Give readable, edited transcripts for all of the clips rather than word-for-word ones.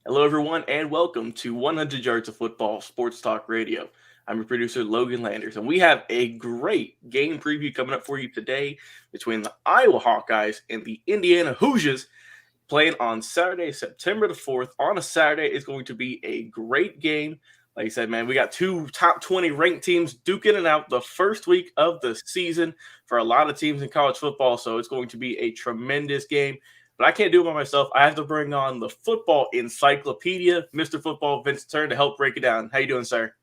Hello, everyone, and welcome to 100 Yards of Football Sports Talk Radio. I'm your producer, Logan Landers, and we have a great game preview coming up for you today between the Iowa Hawkeyes and the Indiana Hoosiers playing on Saturday, September the 4th. On a Saturday, it's going to be a great game. Like I said, man, we got two top 20 ranked teams duking it out the first week of the season for a lot of teams in college football, so it's going to be a tremendous game. But I can't do it by myself. I have to bring on the football encyclopedia, Mr. Football Vincent Turner, to help break it down. How you doing, sir?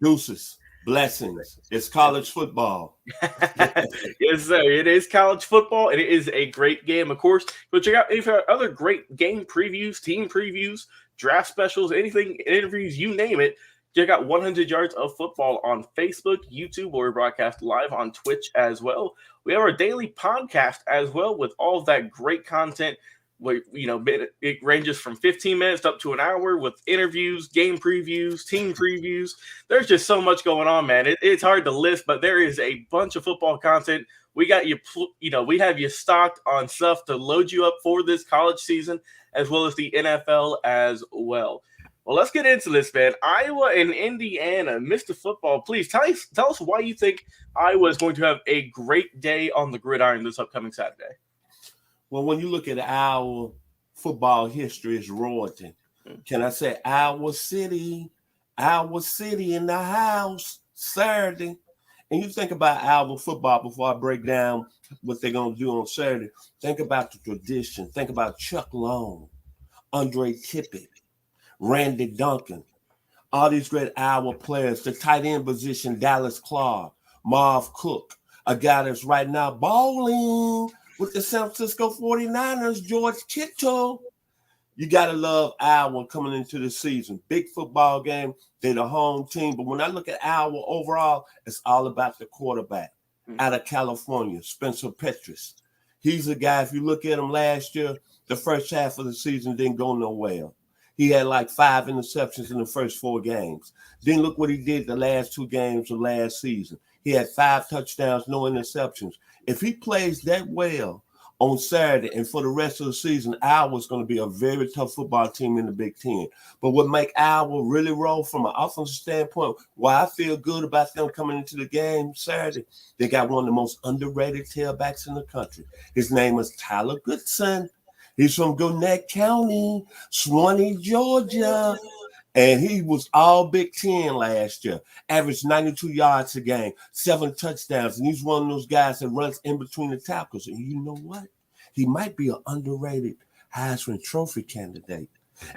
Deuces, blessings. It's college football. Yes, sir. It is college football, and it is a great game, of course. But check out any of our other great game previews, team previews, draft specials, anything, interviews, you name it. Check out 100 Yards of Football on Facebook, YouTube, or we broadcast live on Twitch as well. We have our daily podcast as well with all of that great content. It ranges from 15 minutes up to an hour with interviews, game previews, team previews. There's just so much going on, man. It's hard to list, but there is a bunch of football content. We got you, we have you stocked on stuff to load you up for this college season, as well as the NFL as well. Well, let's get into this, man. Iowa and Indiana, Mr. Football, please tell us why you think Iowa is going to have a great day on the gridiron this upcoming Saturday. Well, when you look at our football history, it's royalty. Can I say Iowa City in the house Saturday? And you think about Iowa football before I break down what they're going to do on Saturday. Think about the tradition. Think about Chuck Long, Andre Tippett, Randy Duncan, all these great Iowa players, the tight end position, Dallas Clark, Marv Cook, a guy that's right now balling with the San Francisco 49ers, George Kittle. You got to love Iowa coming into the season. Big football game. They're the home team. But when I look at Iowa overall, it's all about the quarterback out of California, Spencer Petras. He's a guy, if you look at him last year, the first half of the season didn't go nowhere. He had like 5 interceptions in the first 4 games. Then look what he did the last 2 games of last season. He had 5 touchdowns, no interceptions. If he plays that well on Saturday and for the rest of the season, Iowa's going to be a very tough football team in the Big Ten. But what make Iowa really roll from an offensive standpoint, why I feel good about them coming into the game Saturday, they got one of the most underrated tailbacks in the country. His name is Tyler Goodson. He's from Gwinnett County, Swanee, Georgia. And he was all Big Ten last year, averaged 92 yards a game, 7 touchdowns. And he's one of those guys that runs in between the tackles. And you know what? He might be an underrated Heisman Trophy candidate.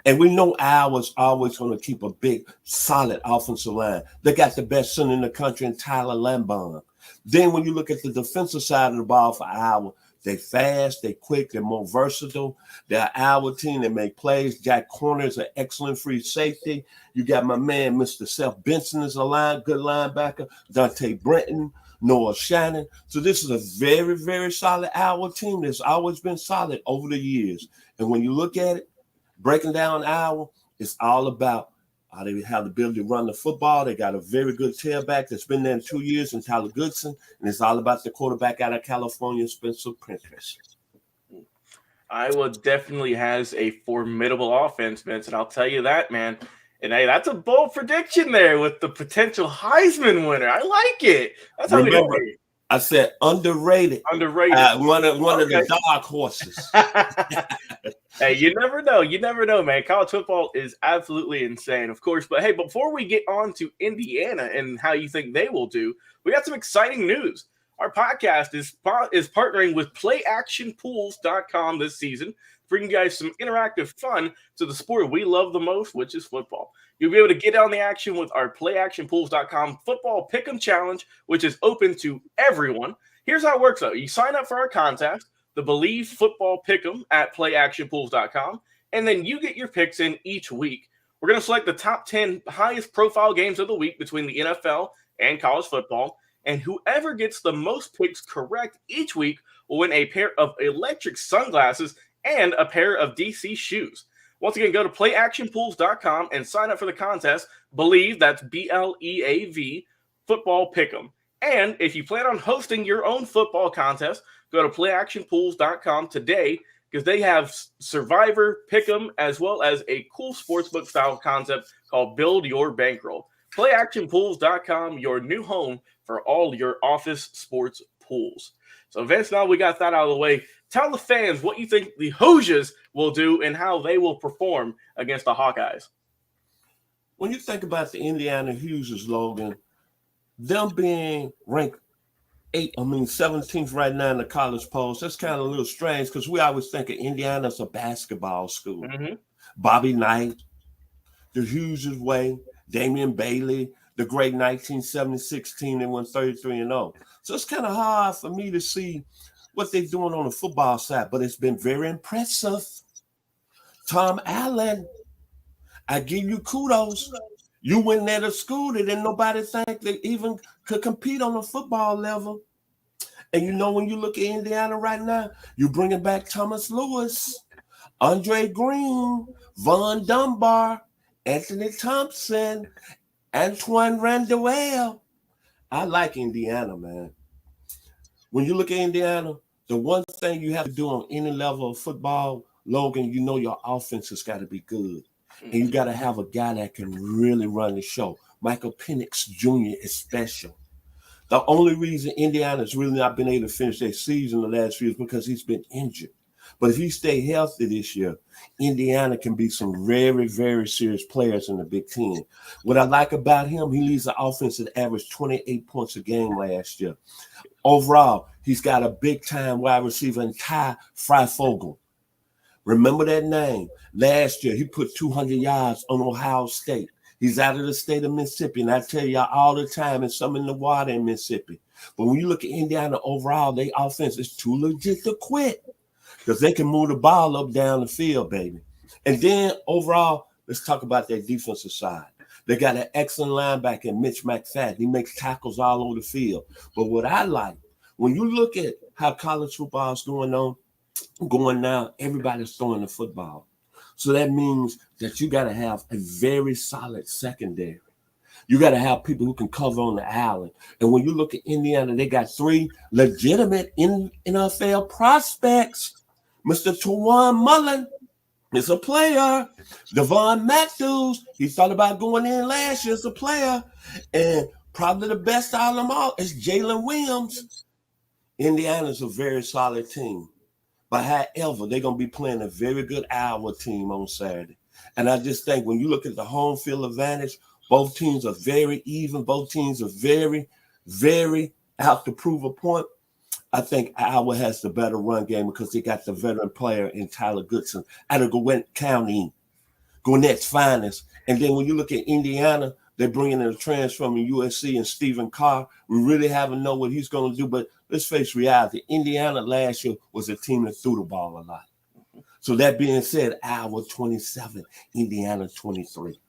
And we know Iowa's always going to keep a big, solid offensive line. They got the best center in the country in Tyler Lambon. Then when you look at the defensive side of the ball for Iowa, they fast, they quick, they're more versatile. They're our team that make plays. Jack Corner is an excellent free safety. You got my man, Mr. Seth Benson is a good linebacker. Dante Brenton, Noah Shannon. So this is a very, very solid Iowa team that's always been solid over the years. And when you look at it, breaking down Iowa, it's all about how they have the ability to run the football. They got a very good tailback that's been there in 2 years in Tyler Goodson, and it's all about the quarterback out of California, Spencer Petras. Iowa definitely has a formidable offense, Vince, and I'll tell you that, man. And hey, that's a bold prediction there with the potential Heisman winner. I like it. That's how we do it. I said underrated. Underrated. One of the dark horses. Hey, you never know. You never know, man. College football is absolutely insane, of course. But hey, before we get on to Indiana and how you think they will do, we got some exciting news. Our podcast is partnering with PlayActionPools.com this season, bringing you guys some interactive fun to the sport we love the most, which is football. You'll be able to get on the action with our PlayActionPools.com Football Pick'em Challenge, which is open to everyone. Here's how it works, though. You sign up for our contest, the Believe Football Pick'em at PlayActionPools.com, and then you get your picks in each week. We're going to select the top 10 highest profile games of the week between the NFL and college football, and whoever gets the most picks correct each week will win a pair of electric sunglasses and a pair of DC shoes. Once again, go to playactionpools.com and sign up for the contest. Believe, that's BLEAV, Football Pick'em. And if you plan on hosting your own football contest, go to playactionpools.com today. because they have Survivor, Pick'em, as well as a cool sportsbook style concept called Build Your Bankroll. PlayActionPools.com, your new home for all your office sports pools. So, Vince, now we got that out of the way. Tell the fans what you think the Hoosiers will do and how they will perform against the Hawkeyes. When you think about the Indiana Hoosiers, Logan, them being ranked 17th right now in the college polls, that's kind of a little strange because we always think of Indiana as a basketball school. Mm-hmm. Bobby Knight, the Hoosiers way, Damian Bailey, the great 1976 team that went 33-0. So it's kind of hard for me to see what they're doing on the football side, but it's been very impressive. Tom Allen, I give you kudos. You went at a school that didn't nobody think they even could compete on a football level. And you know, when you look at Indiana right now, you're bringing back Thomas Lewis, Andre Green, Von Dunbar, Anthony Thompson, Antoine Randall. I like Indiana, man. When you look at Indiana, the one thing you have to do on any level of football, Logan, you know your offense has got to be good. And you got to have a guy that can really run the show. Michael Penix Jr. is special. The only reason Indiana's really not been able to finish their season the last few years because he's been injured. But if he stay healthy this year, Indiana can be some very, very serious players in the Big Ten. What I like about him, he leads the offense that averaged 28 points a game last year. Overall, he's got a big-time wide receiver in Ty Freifogel. Remember that name. Last year, he put 200 yards on Ohio State. He's out of the state of Mississippi, and I tell y'all all the time, and some in the water in Mississippi. But when you look at Indiana overall, their offense is too legit to quit because they can move the ball up down the field, baby. And then overall, let's talk about their defensive side. They got an excellent linebacker, Mitch McFadden. He makes tackles all over the field. But what I like, when you look at how college football is going now, everybody's throwing the football. So that means that you got to have a very solid secondary. You got to have people who can cover on the island. And when you look at Indiana, they got 3 legitimate NFL prospects. Mr. Tawan Mullen is a player. Devon Matthews, he thought about going in last year as a player. And probably the best out of them all is Jalen Williams. Indiana's a very solid team. But however, they're going to be playing a very good Iowa team on Saturday. And I just think when you look at the home field advantage, both teams are very even. Both teams are very, very out to prove a point. I think Iowa has the better run game because they got the veteran player in Tyler Goodson out of Gwinnett County, Gwinnett's finest. And then when you look at Indiana, they're bringing in a transfer from USC and Stephen Carr. We really haven't know what he's going to do, but let's face reality. Indiana last year was a team that threw the ball a lot. So that being said, Iowa 27, Indiana 23.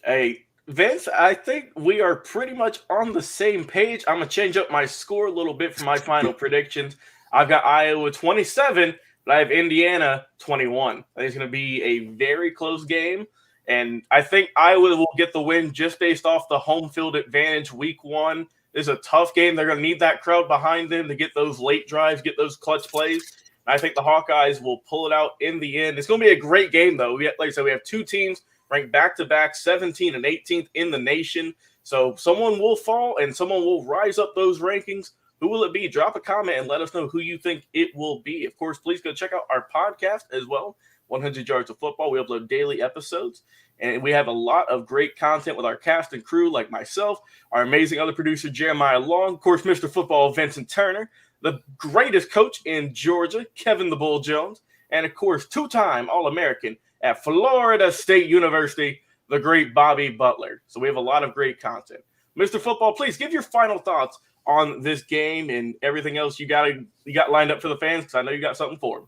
Hey, Vince, I think we are pretty much on the same page. I'm going to change up my score a little bit for my final predictions. I've got Iowa 27, but I have Indiana 21. I think it's going to be a very close game. And I think Iowa will get the win just based off the home field advantage week 1. This is a tough game. They're going to need that crowd behind them to get those late drives, get those clutch plays. And I think the Hawkeyes will pull it out in the end. It's going to be a great game, though. Like I said, we have 2 teams ranked back-to-back, 17th and 18th in the nation. So someone will fall and someone will rise up those rankings. Who will it be? Drop a comment and let us know who you think it will be. Of course, please go check out our podcast as well. 100 Yards of Football. We upload daily episodes, and we have a lot of great content with our cast and crew like myself, our amazing other producer, Jeremiah Long, of course, Mr. Football, Vincent Turner, the greatest coach in Georgia, Kevin the Bull Jones, and, of course, 2-time All-American at Florida State University, the great Bobby Butler. So we have a lot of great content. Mr. Football, please give your final thoughts on this game and everything else you got lined up for the fans, because I know you got something for them.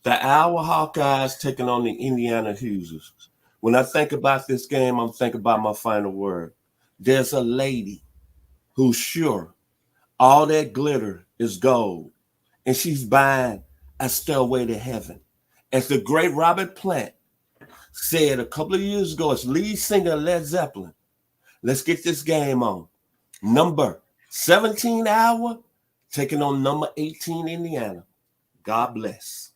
The Iowa Hawkeyes taking on the Indiana Hoosiers. When I think about this game, I'm thinking about my final word. There's a lady who's sure all that glitter is gold, and she's buying a stairway to heaven. As the great Robert Plant said a couple of years ago as lead singer Led Zeppelin, let's get this game on. Number 17 Iowa taking on number 18 Indiana. God bless.